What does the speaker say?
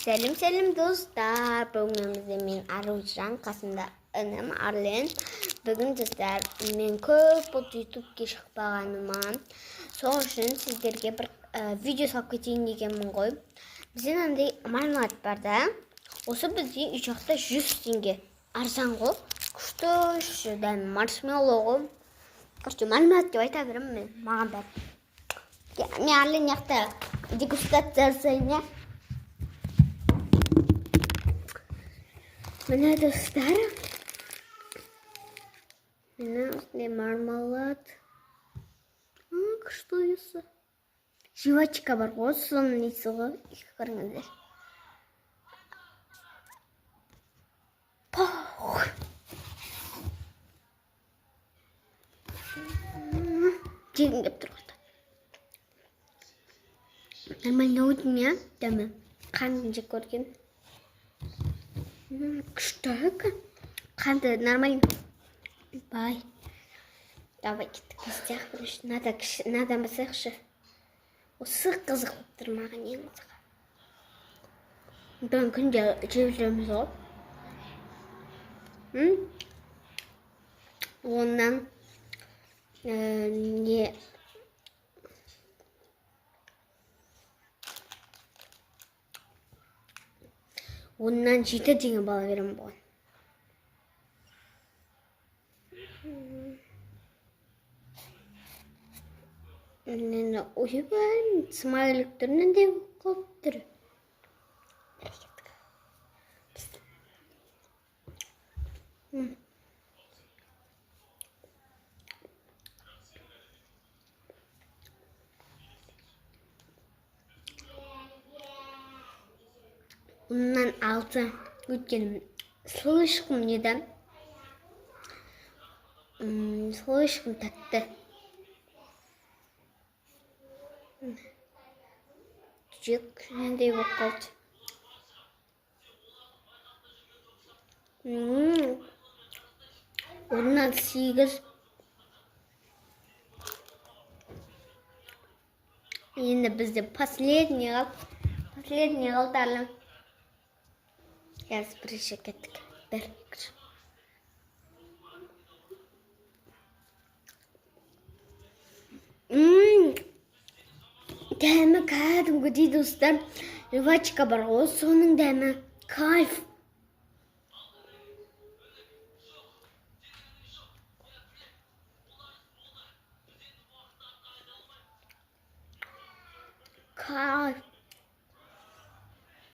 Сәлем достар. Бүгінімізде мен Аружан, қасымда інім Арлен. Бүгін достар, мен көп болды ютубке шықпағаныма. Сол үшін сіздерге бір видео салып кетейін дегенмін ғой. Бізден андай мармелад бар да. Осы бізде үй жақта 100 теңге. Арзан ғой. Күшті дәмі маршмеллоу ғой. Короче, мармелад деп айта беремін мен. Маған бәрі. Мен Арлен жақта дегустация жасайын, я. Міне достар, міне осындай мармелад. Что это? Жвачка бар ғой, соның несі ғой, қараңыздар. Жегім кеп тұр ғой. Нормально өтім, я, дәмі. Қандың жек көрген. Күшті екен. Қанды нормально. Бай. Давай кеттік. Бізде ақпырыш. Надан басайықшы. Осы қызық болып тұр маған ең қызық. Бүгін күнде жеп жүреміз ғой. Оннан не... Оннан 7 теңге бала берем бұған. Мені ойбай, смайліктерінен де қалып тұр. Ondan altı gütkenim слишком неден. Слишком тәтті. Жек нендей болып қалды. Ondan 8. Енді бізде последний қалды. Қазір бірінші кеттік. Бір. Дәмі кәдімгі дейді достар. Жвачка бар ғой, соның дәмі кайф. Кайф.